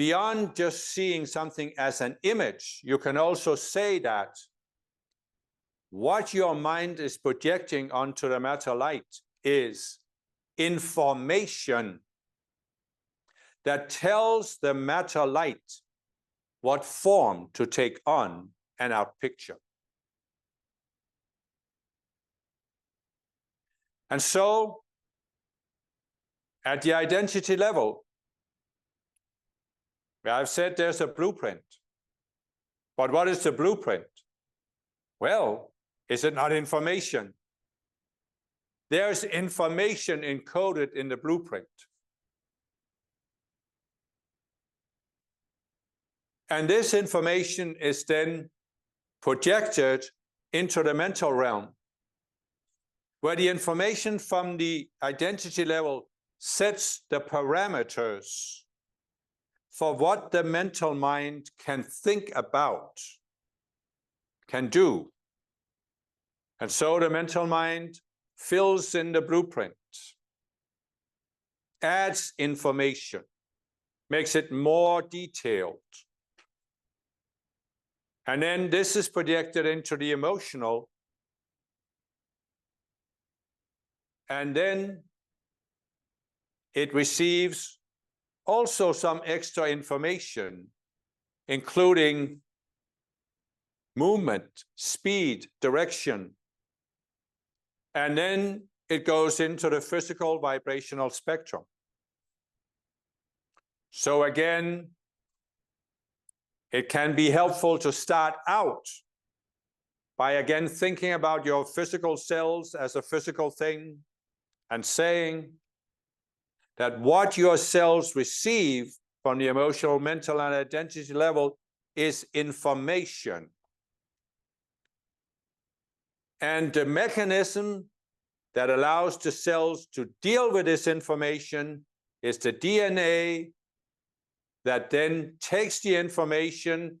beyond just seeing something as an image, you can also say that what your mind is projecting onto the matter light is information that tells the matter light what form to take on and outpicture. And so, at the identity level, I've said there's a blueprint. But what is the blueprint? Well, is it not information? There's information encoded in the blueprint. And this information is then projected into the mental realm, where the information from the identity level sets the parameters for what the mental mind can think about, can do. And so the mental mind fills in the blueprint, adds information, makes it more detailed. And then this is projected into the emotional. And then it receives also some extra information, including movement, speed, direction. And then it goes into the physical vibrational spectrum. So again, it can be helpful to start out by again thinking about your physical cells as a physical thing and saying that what your cells receive from the emotional, mental, and identity level is information. And the mechanism that allows the cells to deal with this information is the DNA that then takes the information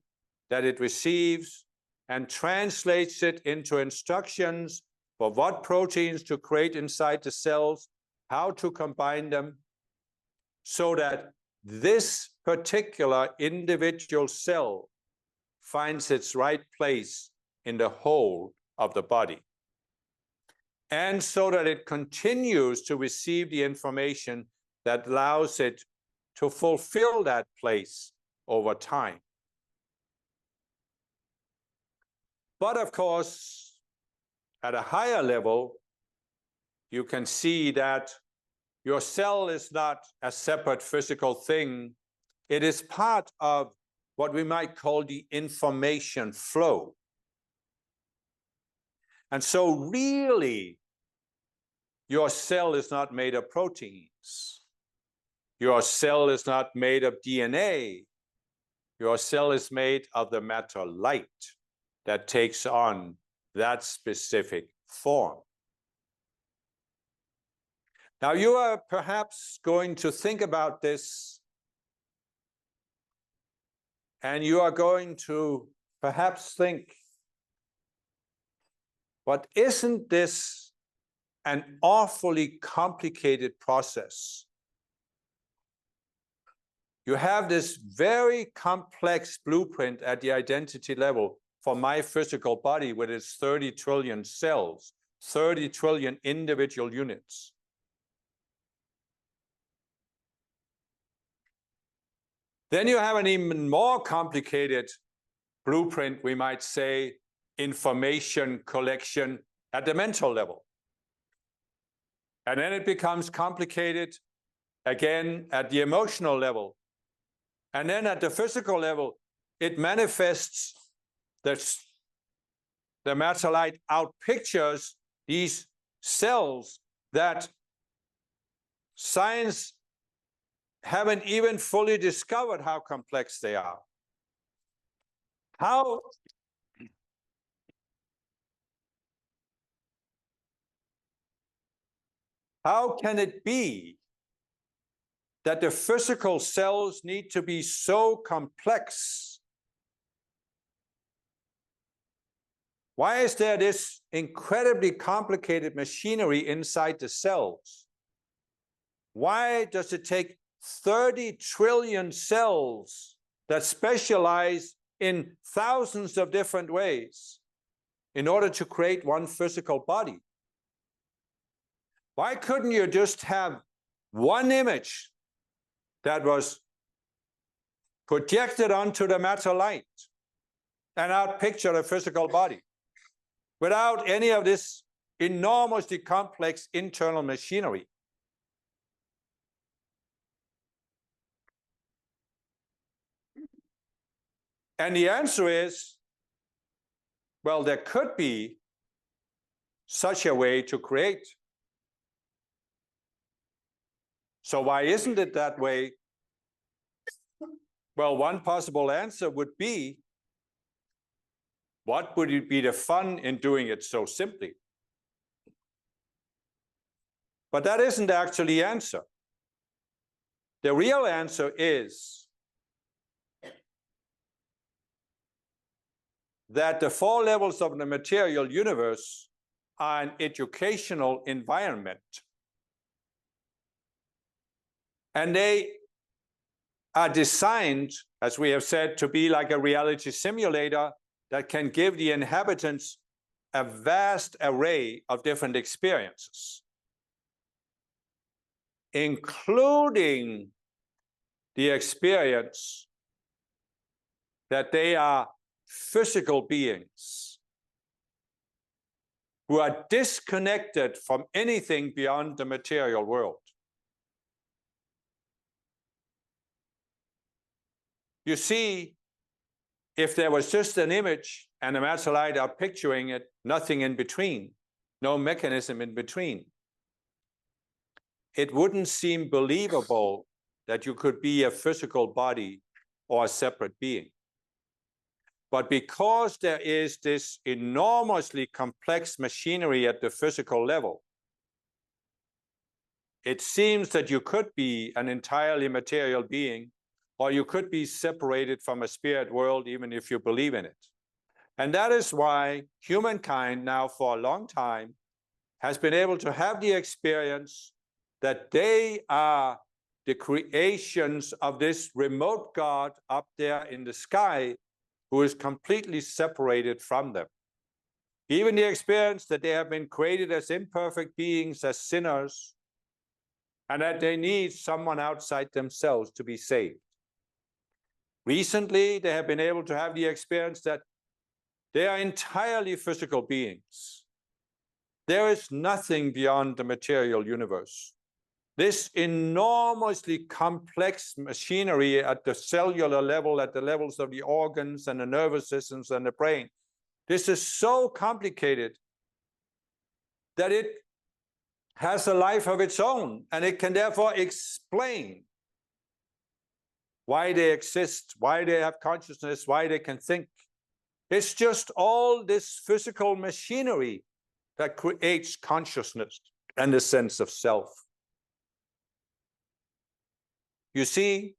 that it receives and translates it into instructions for what proteins to create inside the cells, how to combine them, so that this particular individual cell finds its right place in the whole of the body. And so that it continues to receive the information that allows it to fulfill that place over time. But of course, at a higher level, you can see that your cell is not a separate physical thing. It is part of what we might call the information flow. And so really, your cell is not made of proteins. Your cell is not made of DNA. Your cell is made of the matter light that takes on that specific form. Now, you are perhaps going to think about this, and you are going to perhaps think, but isn't this an awfully complicated process? You have this very complex blueprint at the identity level for my physical body with its 30 trillion cells, 30 trillion individual units. Then you have an even more complicated blueprint, we might say, information collection at the mental level. And then it becomes complicated again at the emotional level. And then at the physical level, it manifests the matter light outpictures these cells that science haven't even fully discovered how complex they are. How can it be that the physical cells need to be so complex? Why is there this incredibly complicated machinery inside the cells? Why does it take 30 trillion cells that specialize in thousands of different ways in order to create one physical body. Why couldn't you just have one image that was projected onto the matter light and outpicture a physical body without any of this enormously complex internal machinery? And the answer is, well, there could be such a way to create. So why isn't it that way? Well, one possible answer would be, what would be the fun in doing it so simply? But that isn't actually the answer. The real answer is that the 4 levels of the material universe are an educational environment. And they are designed, as we have said, to be like a reality simulator that can give the inhabitants a vast array of different experiences, including the experience that they are physical beings who are disconnected from anything beyond the material world. You see, if there was just an image and a matter light outpicturing it, nothing in between, no mechanism in between, it wouldn't seem believable that you could be a physical body or a separate being. But because there is this enormously complex machinery at the physical level, it seems that you could be an entirely material being, or you could be separated from a spirit world even if you believe in it. And that is why humankind now for a long time has been able to have the experience that they are the creations of this remote God up there in the sky who is completely separated from them. Even the experience that they have been created as imperfect beings, as sinners, and that they need someone outside themselves to be saved. Recently, they have been able to have the experience that they are entirely physical beings. There is nothing beyond the material universe. This enormously complex machinery at the cellular level, at the levels of the organs and the nervous systems and the brain, this is so complicated that it has a life of its own, and it can therefore explain why they exist, why they have consciousness, why they can think. It's just all this physical machinery that creates consciousness and the sense of self. You see,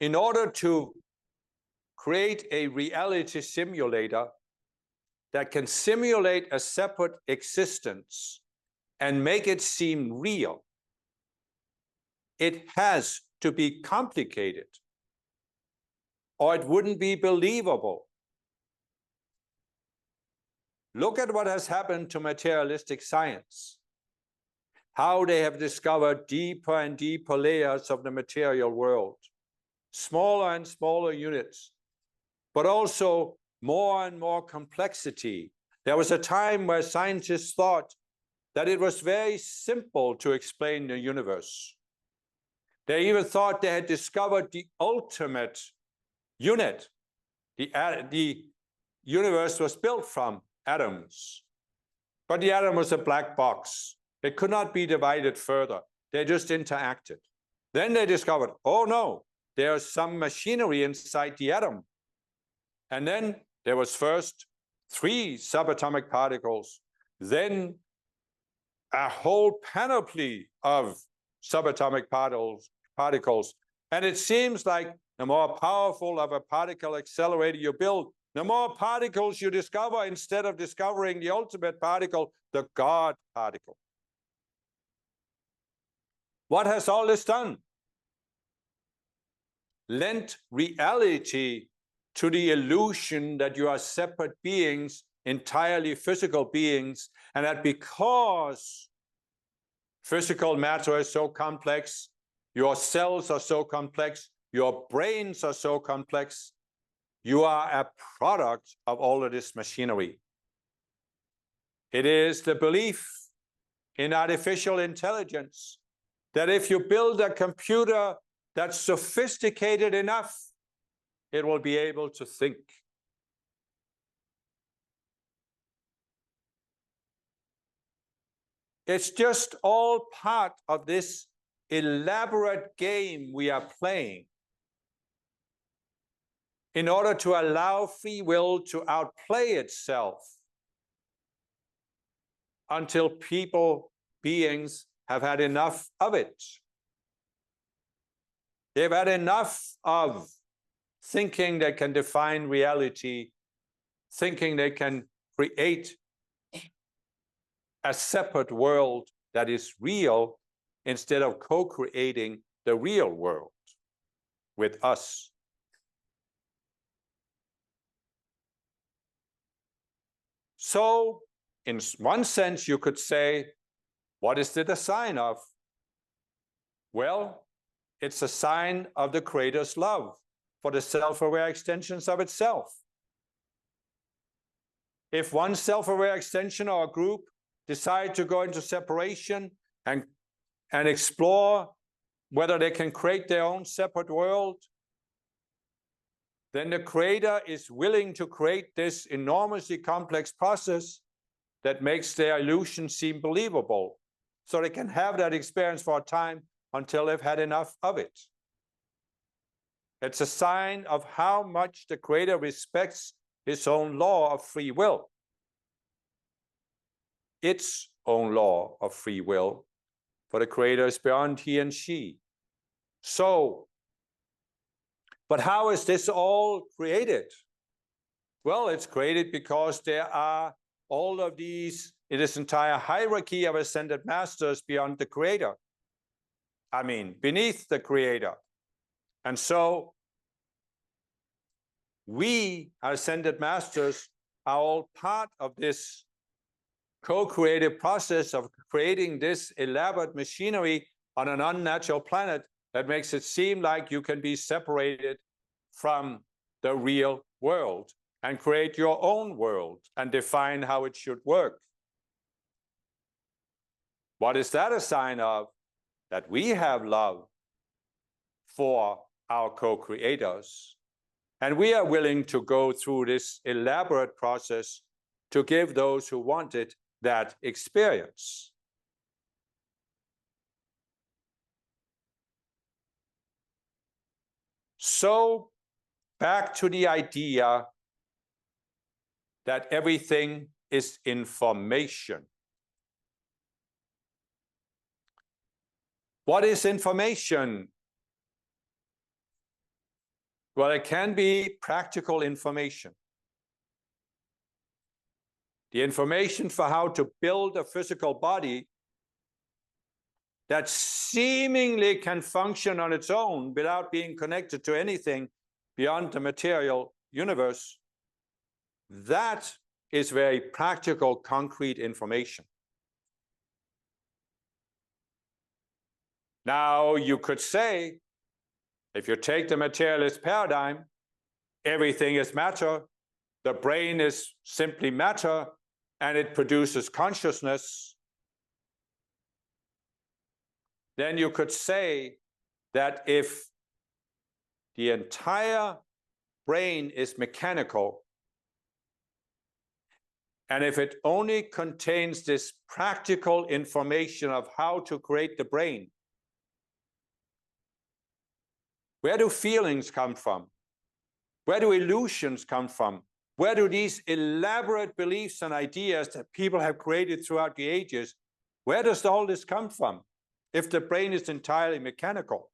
in order to create a reality simulator that can simulate a separate existence and make it seem real, it has to be complicated, or it wouldn't be believable. Look at what has happened to materialistic science, how they have discovered deeper and deeper layers of the material world, smaller and smaller units, but also more and more complexity. There was a time where scientists thought that it was very simple to explain the universe. They even thought they had discovered the ultimate unit. The universe was built from atoms, but the atom was a black box. It could not be divided further. They just interacted. Then they discovered, oh no, there's some machinery inside the atom. And then there was first 3 subatomic particles, then a whole panoply of subatomic particles. And it seems like the more powerful of a particle accelerator you build, the more particles you discover instead of discovering the ultimate particle, the God particle. What has all this done? lent reality to the illusion that you are separate beings, entirely physical beings, and that because physical matter is so complex, your cells are so complex, your brains are so complex, you are a product of all of this machinery. It is the belief in artificial intelligence that if you build a computer that's sophisticated enough, it will be able to think. It's just all part of this elaborate game we are playing in order to allow free will to outplay itself until beings have had enough of it. They've had enough of thinking they can define reality, thinking they can create a separate world that is real instead of co-creating the real world with us. So, in one sense, you could say, what is it a sign of? Well, it's a sign of the Creator's love for the self-aware extensions of itself. If one self-aware extension or a group decide to go into separation and explore whether they can create their own separate world, then the Creator is willing to create this enormously complex process that makes their illusion seem believable, so they can have that experience for a time until they've had enough of it. It's a sign of how much the Creator respects his own law of free will, its own law of free will, for the Creator is beyond he and she. So, but how is this all created? Well, it's created because there are all of these, in this entire hierarchy of ascended masters beyond the Creator. I mean, beneath the Creator. And so, we, ascended masters, are all part of this co-creative process of creating this elaborate machinery on an unnatural planet that makes it seem like you can be separated from the real world and create your own world and define how it should work. What is that a sign of? That we have love for our co-creators. And we are willing to go through this elaborate process to give those who want it that experience. So, back to the idea that everything is information. What is information? Well, it can be practical information. The information for how to build a physical body that seemingly can function on its own without being connected to anything beyond the material universe. That is very practical, concrete information. Now, you could say, if you take the materialist paradigm, everything is matter, the brain is simply matter, and it produces consciousness. Then you could say that if the entire brain is mechanical, and if it only contains this practical information of how to create the brain, where do feelings come from? Where do illusions come from? Where do these elaborate beliefs and ideas that people have created throughout the ages, where does all this come from if the brain is entirely mechanical?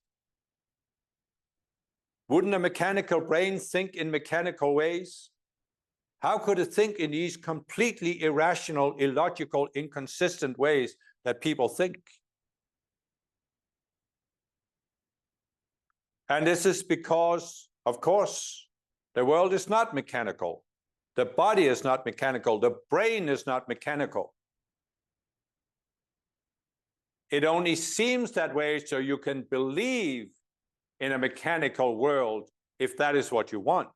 Wouldn't a mechanical brain think in mechanical ways? How could it think in these completely irrational, illogical, inconsistent ways that people think? And this is because, of course, the world is not mechanical. The body is not mechanical. The brain is not mechanical. It only seems that way so you can believe in a mechanical world if that is what you want.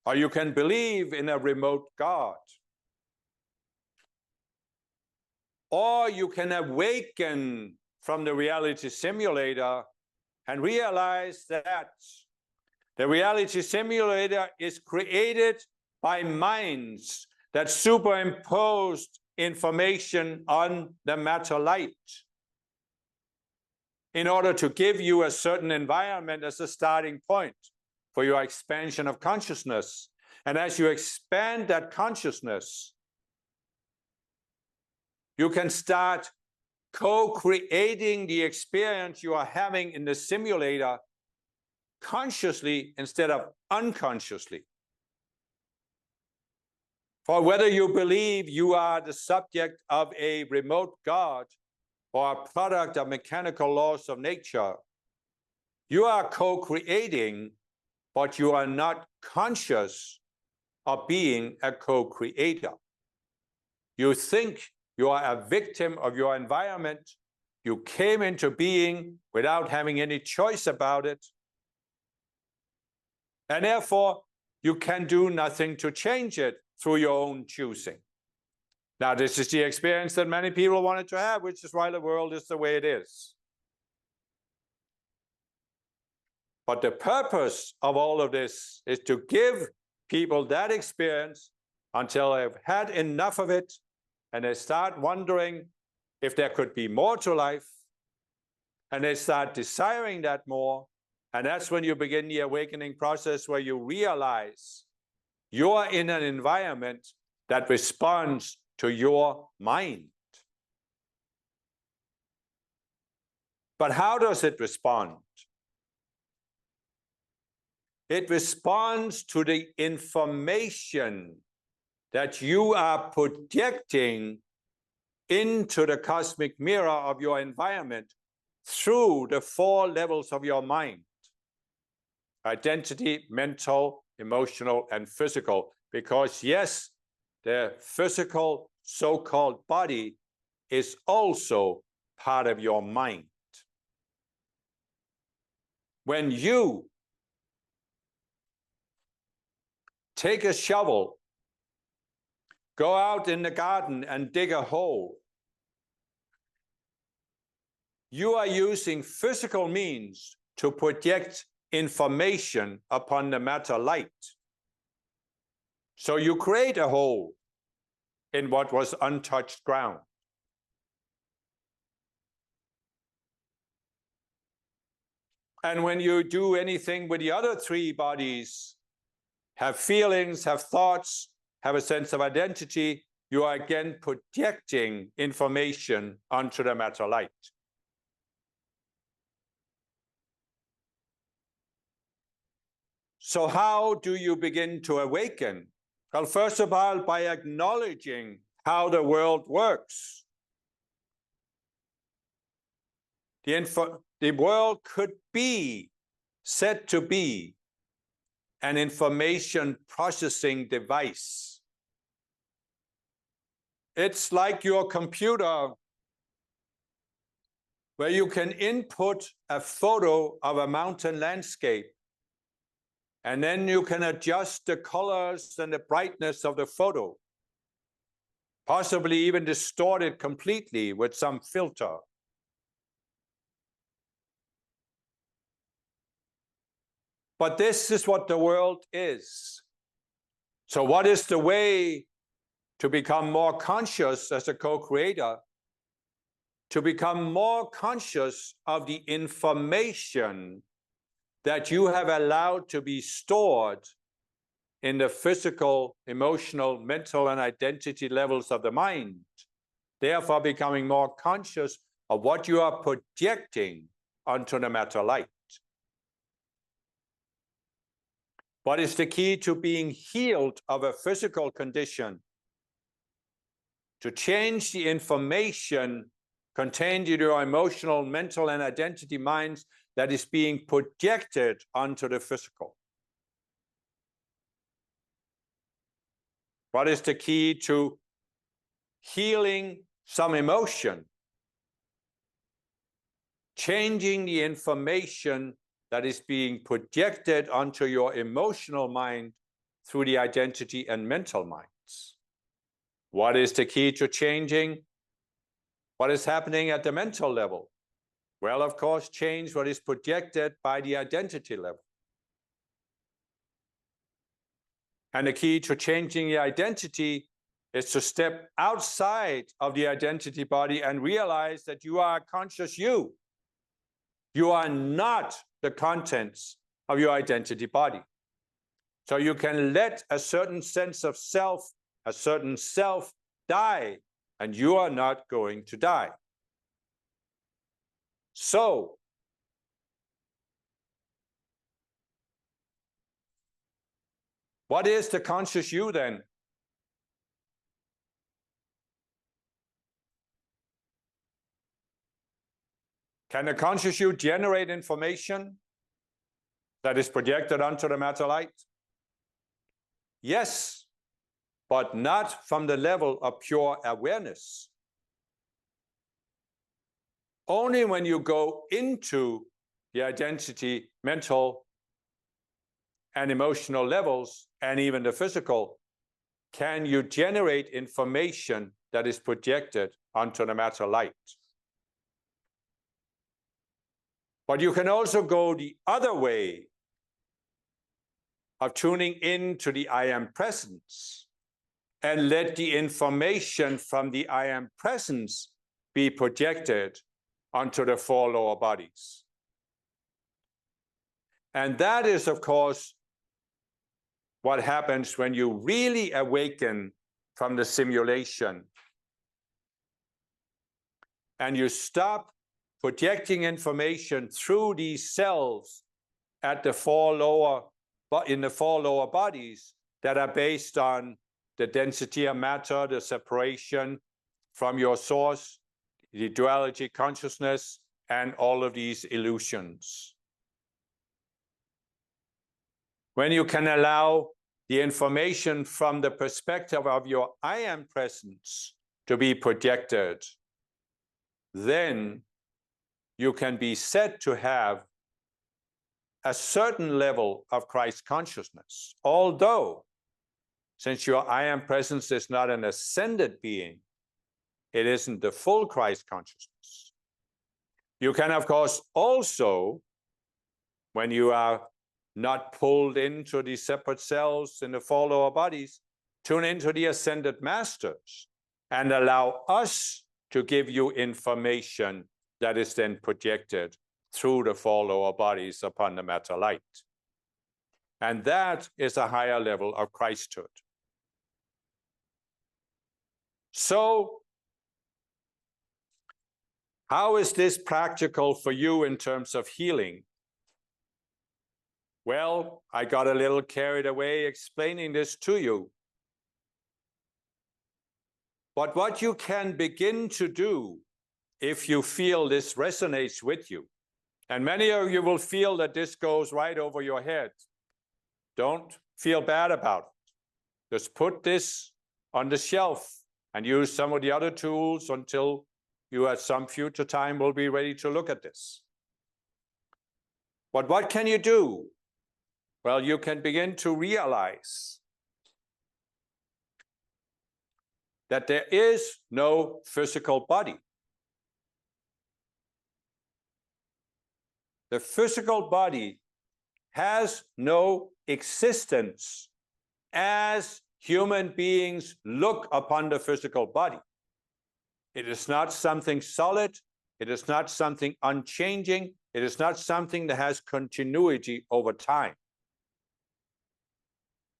Or you can believe in a remote God. Or you can awaken from the reality simulator and realize that the reality simulator is created by minds that superimposed information on the matter light in order to give you a certain environment as a starting point for your expansion of consciousness. And as you expand that consciousness, you can start co-creating the experience you are having in the simulator consciously instead of unconsciously. For whether you believe you are the subject of a remote God or a product of mechanical laws of nature, you are co-creating, but you are not conscious of being a co-creator. You think you are a victim of your environment. You came into being without having any choice about it. And therefore, you can do nothing to change it through your own choosing. Now, this is the experience that many people wanted to have, which is why the world is the way it is. But the purpose of all of this is to give people that experience until they've had enough of it and they start wondering if there could be more to life, and they start desiring that more. And that's when you begin the awakening process where you realize you're in an environment that responds to your mind. But how does it respond? It responds to the information that you are projecting into the cosmic mirror of your environment through the 4 levels of your mind: identity, mental, emotional, and physical. Because yes, the physical so-called body is also part of your mind. When you take a shovel, go out in the garden and dig a hole, you are using physical means to project information upon the matter light. So you create a hole in what was untouched ground. And when you do anything with the other 3 bodies, have feelings, have thoughts, have a sense of identity, you are again projecting information onto the matter light. So how do you begin to awaken? Well, first of all, by acknowledging how the world works. The world could be said to be an information processing device. It's like your computer, where you can input a photo of a mountain landscape, and then you can adjust the colors and the brightness of the photo, possibly even distort it completely with some filter. But this is what the world is. So what is the way to become more conscious as a co-creator? To become more conscious of the information that you have allowed to be stored in the physical, emotional, mental, and identity levels of the mind. Therefore, becoming more conscious of what you are projecting onto the matter light. What is the key to being healed of a physical condition? To change the information contained in your emotional, mental, and identity minds that is being projected onto the physical. What is the key to healing some emotion? Changing the information that is being projected onto your emotional mind through the identity and mental minds. What is the key to changing what is happening at the mental level? Well, of course, change what is projected by the identity level. And the key to changing the identity is to step outside of the identity body and realize that you are a conscious you. You are not the contents of your identity body. So you can let a certain sense of self, a certain self die, and you are not going to die. So, what is the conscious you then? Can the conscious you generate information that is projected onto the matter light? Yes, but not from the level of pure awareness. Only when you go into the identity, mental, and emotional levels, and even the physical, can you generate information that is projected onto the matter light. But you can also go the other way of tuning into the I am presence and let the information from the I am presence be projected onto the four lower bodies. And that is, of course, what happens when you really awaken from the simulation and you stop projecting information through these selves at the in the four lower bodies that are based on the density of matter, the separation from your source, the duality consciousness, and all of these illusions. When you can allow the information from the perspective of your I am presence to be projected, then you can be said to have a certain level of Christ consciousness. Although, since your I am presence is not an ascended being, it isn't the full Christ consciousness. You can, of course, also, when you are not pulled into the separate cells in the four lower bodies, tune into the ascended masters and allow us to give you information that is then projected through the four lower bodies upon the matter light. And that is a higher level of Christhood. So, how is this practical for you in terms of healing? Well, I got a little carried away explaining this to you. But what you can begin to do if you feel this resonates with you, and many of you will feel that this goes right over your head, don't feel bad about it. Just put this on the shelf and use some of the other tools until you at some future time will be ready to look at this. But what can you do? Well, you can begin to realize that there is no physical body. The physical body has no existence as human beings look upon the physical body. It is not something solid. It is not something unchanging. It is not something that has continuity over time.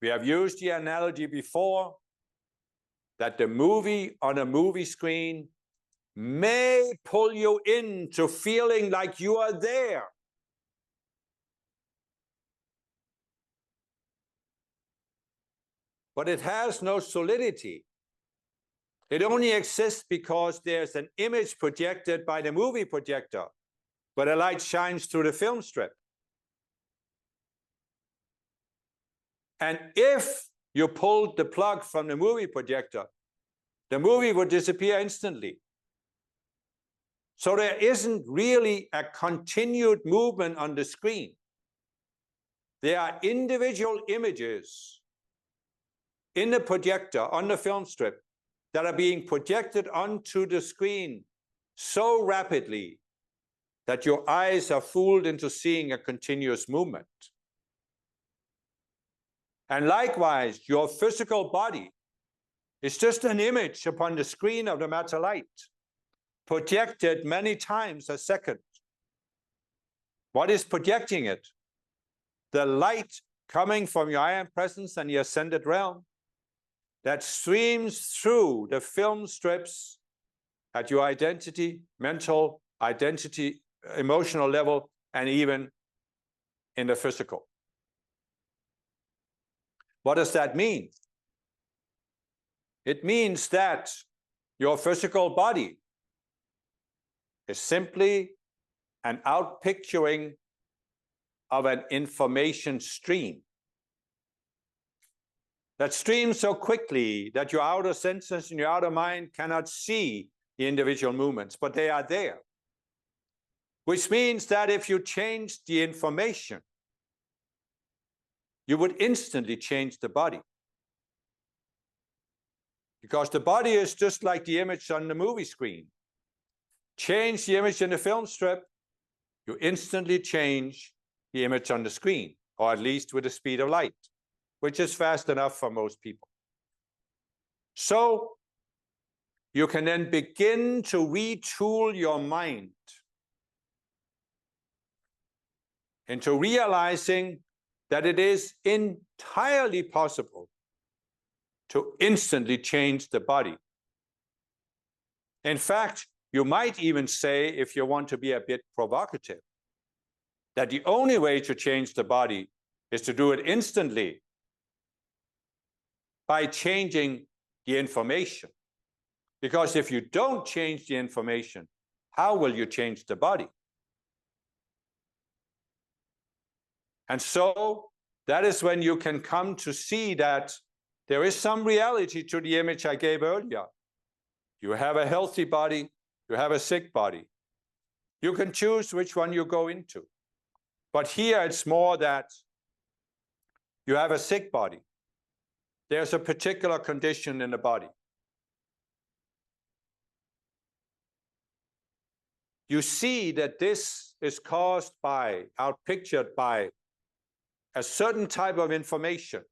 We have used the analogy before that the movie on a movie screen may pull you into feeling like you are there. But it has no solidity. It only exists because there's an image projected by the movie projector, where the light shines through the film strip. And if you pulled the plug from the movie projector, the movie would disappear instantly. So there isn't really a continued movement on the screen. There are individual images in the projector on the film strip that are being projected onto the screen so rapidly that your eyes are fooled into seeing a continuous movement. And likewise, your physical body is just an image upon the screen of the matter light, projected many times a second. What is projecting it? The light coming from your ion presence and the ascended realm that streams through the film strips at your identity, mental identity, emotional level, and even in the physical. What does that mean? It means that your physical body is simply an outpicturing of an information stream that streams so quickly that your outer senses and your outer mind cannot see the individual movements, but they are there. Which means that if you change the information, you would instantly change the body. Because the body is just like the image on the movie screen. Change the image in the film strip, you instantly change the image on the screen, or at least with the speed of light, which is fast enough for most people. So you can then begin to retool your mind into realizing that it is entirely possible to instantly change the body. In fact, you might even say, if you want to be a bit provocative, that the only way to change the body is to do it instantly by changing the information. Because if you don't change the information, how will you change the body? And so that is when you can come to see that there is some reality to the image I gave earlier. You have a healthy body, you have a sick body. You can choose which one you go into. But here it's more that you have a sick body. There's a particular condition in the body. You see that this is caused by, outpictured by, a certain type of information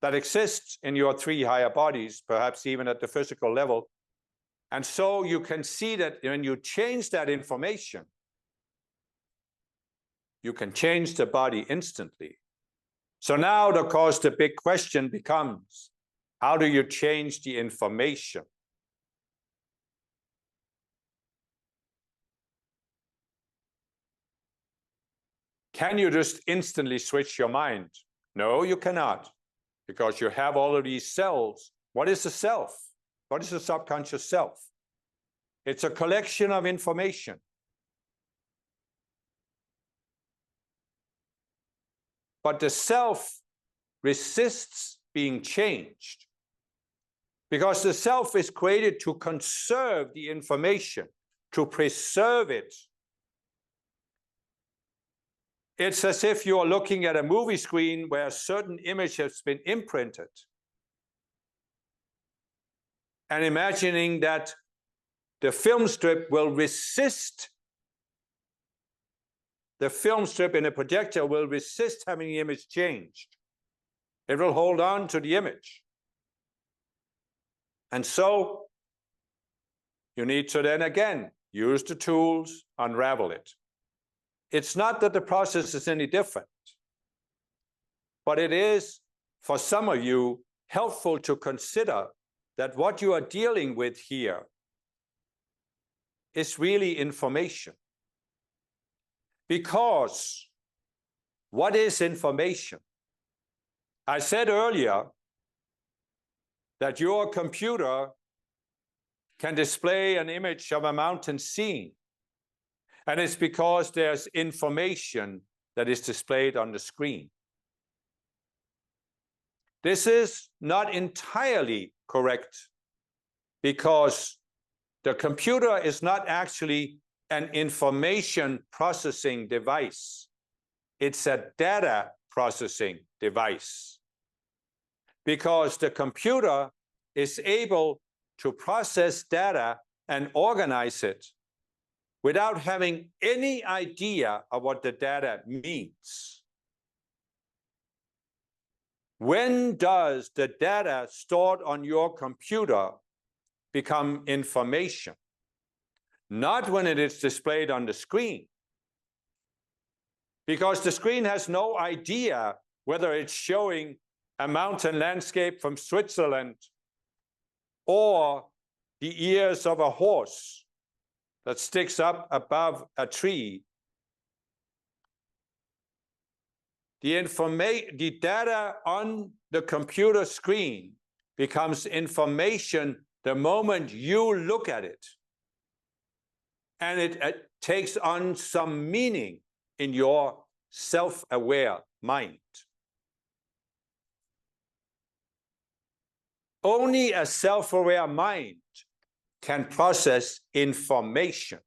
that exists in your three higher bodies, perhaps even at the physical level. And so you can see that when you change that information, you can change the body instantly. So now, of course, the big question becomes, how do you change the information? Can you just instantly switch your mind? No, you cannot, because you have all of these selves. What is the self? What is the subconscious self? It's a collection of information. But the self resists being changed because the self is created to conserve the information, to preserve it. It's as if you're looking at a movie screen where a certain image has been imprinted and imagining that the film strip will resist, the film strip in a projector will resist having the image changed. It will hold on to the image. And so you need to then again use the tools, unravel it. It's not that the process is any different, but it is, for some of you, helpful to consider that what you are dealing with here is really information. Because what is information? I said earlier that your computer can display an image of a mountain scene. And it's because there's information that is displayed on the screen. This is not entirely correct because the computer is not actually an information processing device. It's a data processing device. Because the computer is able to process data and organize it without having any idea of what the data means. When does the data stored on your computer become information? Not when it is displayed on the screen, because the screen has no idea whether it's showing a mountain landscape from Switzerland or the ears of a horse that sticks up above a tree. The data on the computer screen becomes information the moment you look at it. And it takes on some meaning in your self-aware mind. Only a self-aware mind can process information.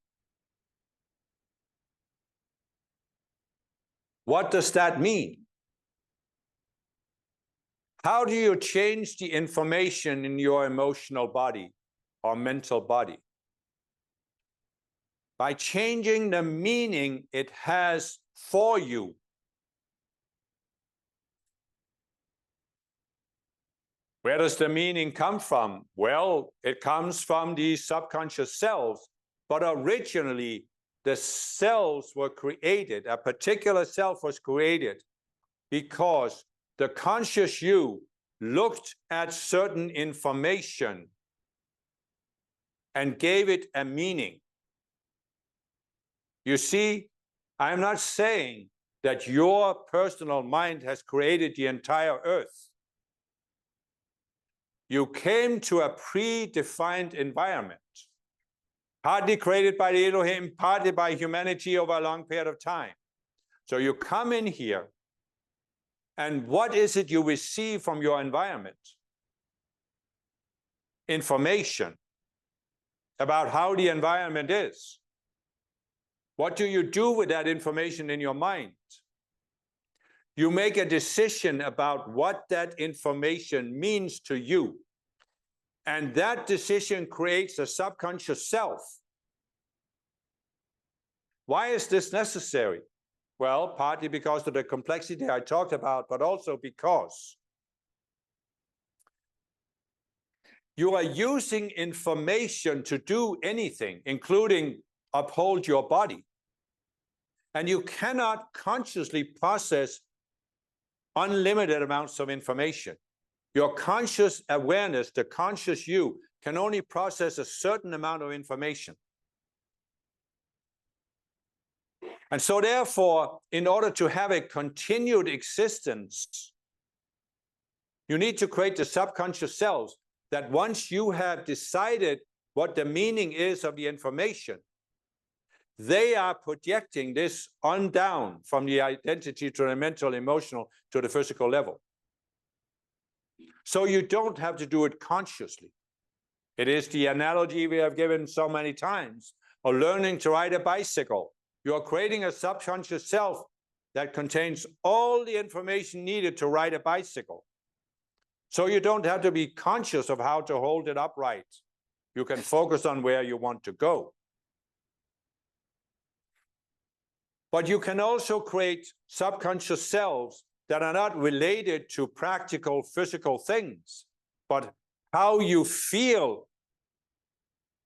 What does that mean? How do you change the information in your emotional body or mental body? By changing the meaning it has for you. Where does the meaning come from? Well, it comes from the subconscious selves, but originally the selves were created, a particular self was created because the conscious you looked at certain information and gave it a meaning. You see, I'm not saying that your personal mind has created the entire earth. You came to a predefined environment, partly created by the Elohim, partly by humanity over a long period of time. So you come in here, and what is it you receive from your environment? Information about how the environment is. What do you do with that information in your mind? You make a decision about what that information means to you. And that decision creates a subconscious self. Why is this necessary? Well, partly because of the complexity I talked about, but also because you are using information to do anything, including uphold your body. And you cannot consciously process unlimited amounts of information. Your conscious awareness, the conscious you, can only process a certain amount of information. And so therefore, in order to have a continued existence, you need to create the subconscious selves that once you have decided what the meaning is of the information, they are projecting this on down from the identity to the mental, emotional, to the physical level. So you don't have to do it consciously. It is the analogy we have given so many times of learning to ride a bicycle. You're creating a subconscious self that contains all the information needed to ride a bicycle. So you don't have to be conscious of how to hold it upright. You can focus on where you want to go. But you can also create subconscious selves that are not related to practical physical things, but how you feel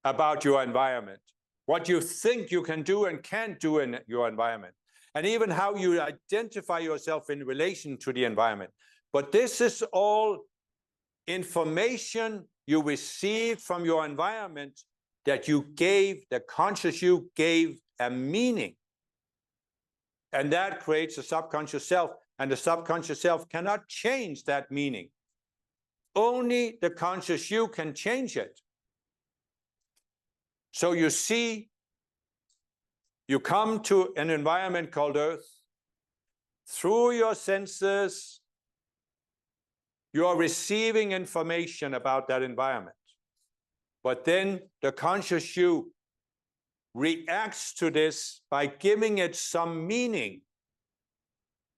about your environment, what you think you can do and can't do in your environment, and even how you identify yourself in relation to the environment. But this is all information you receive from your environment that you gave, the conscious you gave a meaning. And that creates a subconscious self, and the subconscious self cannot change that meaning. only the conscious you can change it. So you see, you come to an environment called Earth. Through your senses, you are receiving information about that environment. But then the conscious you reacts to this by giving it some meaning.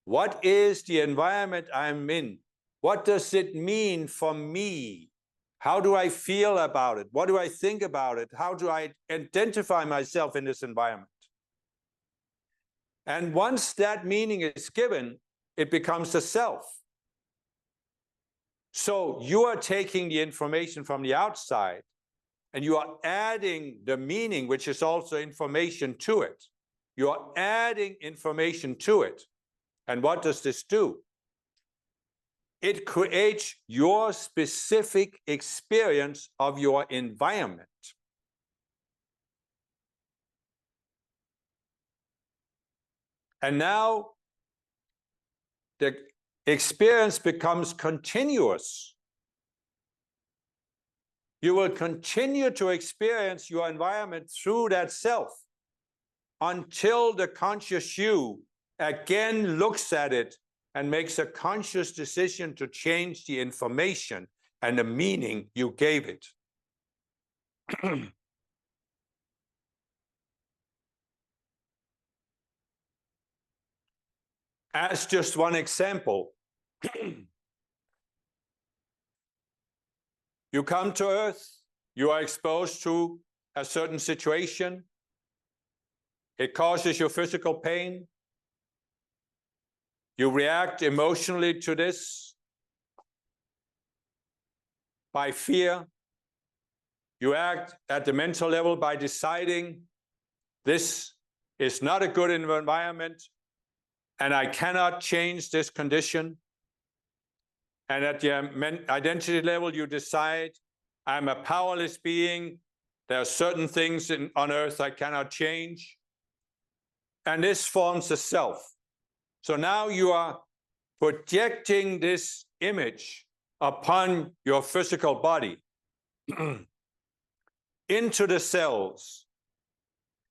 What is the environment I'm in? What does it mean for me? How do I feel about it? What do I think about it? How do I identify myself in this environment? And once that meaning is given, it becomes a self. So you are taking the information from the outside and you are adding the meaning, which is also information, to it. You are adding information to it. And what does this do? It creates your specific experience of your environment. And now the experience becomes continuous. You will continue to experience your environment through that self until the conscious you again looks at it and makes a conscious decision to change the information and the meaning you gave it. As just one example, you come to Earth, you are exposed to a certain situation, it causes you physical pain, you react emotionally to this by fear, you act at the mental level by deciding this is not a good environment and I cannot change this condition. And at the identity level, you decide, I'm a powerless being. There are certain things on Earth I cannot change. And this forms a self. So now you are projecting this image upon your physical body into the cells.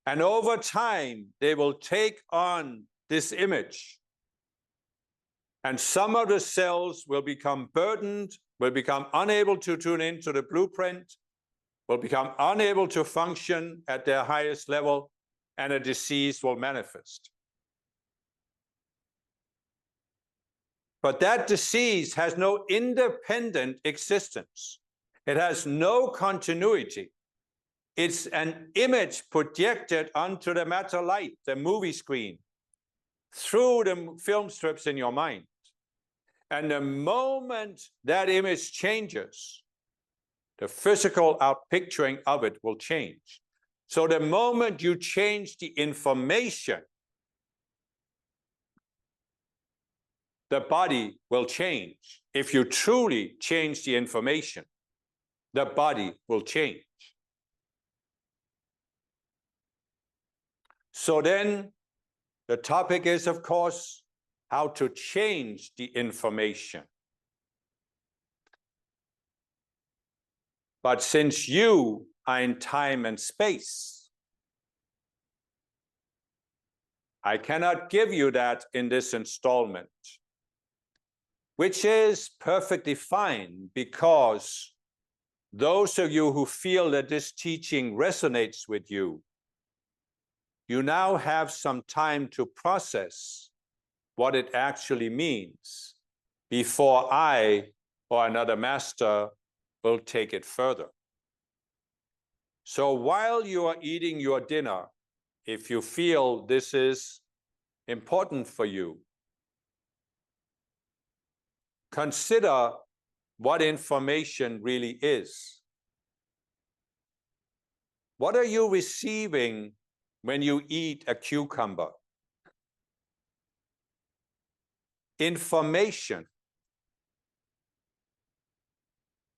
And over time, they will take on this image. And some of the cells will become burdened, will become unable to tune into the blueprint, will become unable to function at their highest level, and a disease will manifest. But that disease has no independent existence. It has no continuity. It's an image projected onto the matter light, the movie screen, through the film strips in your mind. And the moment that image changes, the physical outpicturing of it will change. So the moment you change the information, the body will change. If you truly change the information, the body will change. So then the topic is, of course, how to change the information. But since you are in time and space, I cannot give you that in this installment, which is perfectly fine, because those of you who feel that this teaching resonates with you, you now have some time to process what it actually means before I or another master will take it further. So while you are eating your dinner, if you feel this is important for you, consider what information really is. What are you receiving when you eat a cucumber? Information.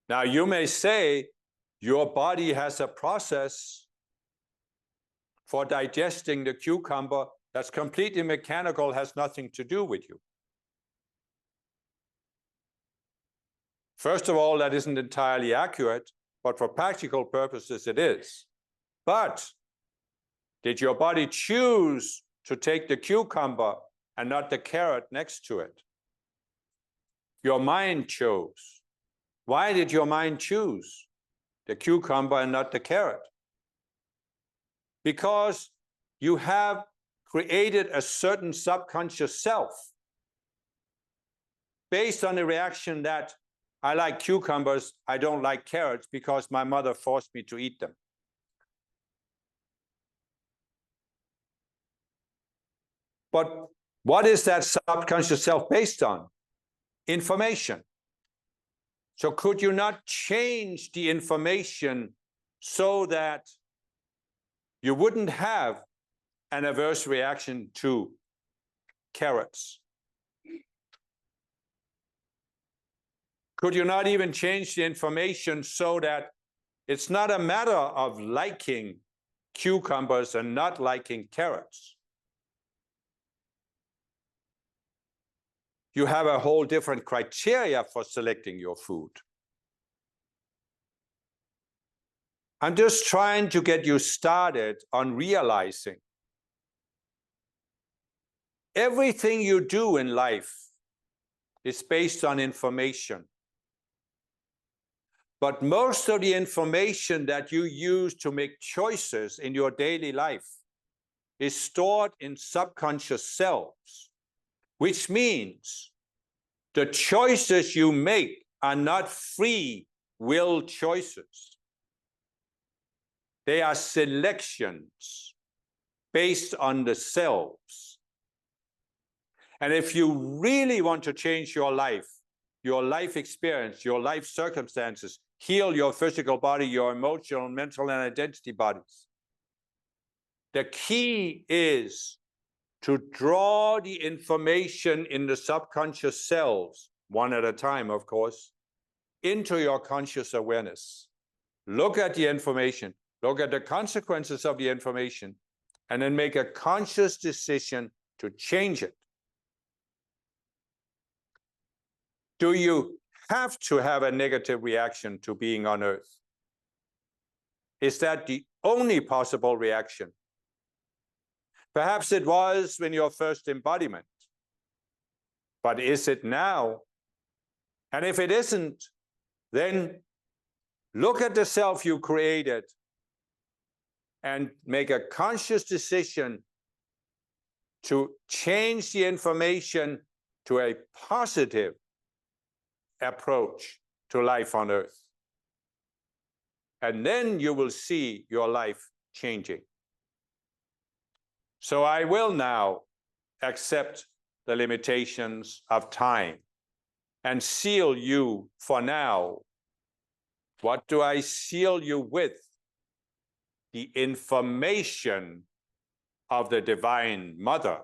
Now you may say your body has a process for digesting the cucumber that's completely mechanical, has nothing to do with you. First of all, that isn't entirely accurate, but for practical purposes, it is. But did your body choose to take the cucumber and not the carrot next to it? Your mind chose. Why did your mind choose the cucumber and not the carrot? Because you have created a certain subconscious self based on the reaction that I like cucumbers, I don't like carrots because my mother forced me to eat them. But what is that subconscious self based on? Information. So could you not change the information so that you wouldn't have an adverse reaction to carrots? Could you not even change the information so that it's not a matter of liking cucumbers and not liking carrots? You have a whole different criteria for selecting your food. I'm just trying to get you started on realizing everything you do in life is based on information. But most of the information that you use to make choices in your daily life is stored in subconscious selves, which means the choices you make are not free will choices. They are selections based on the selves. And if you really want to change your life experience, your life circumstances, heal your physical body, your emotional, mental, and identity bodies, the key is to draw the information in the subconscious selves, one at a time, of course, into your conscious awareness. Look at the information, look at the consequences of the information, and then make a conscious decision to change it. Do you have to have a negative reaction to being on Earth? Is that the only possible reaction? Perhaps it was when your first embodiment, but is it now? And if it isn't, then look at the self you created and make a conscious decision to change the information to a positive approach to life on Earth. And then you will see your life changing. So I will now accept the limitations of time and seal you for now. What do I seal you with? The information of the Divine Mother.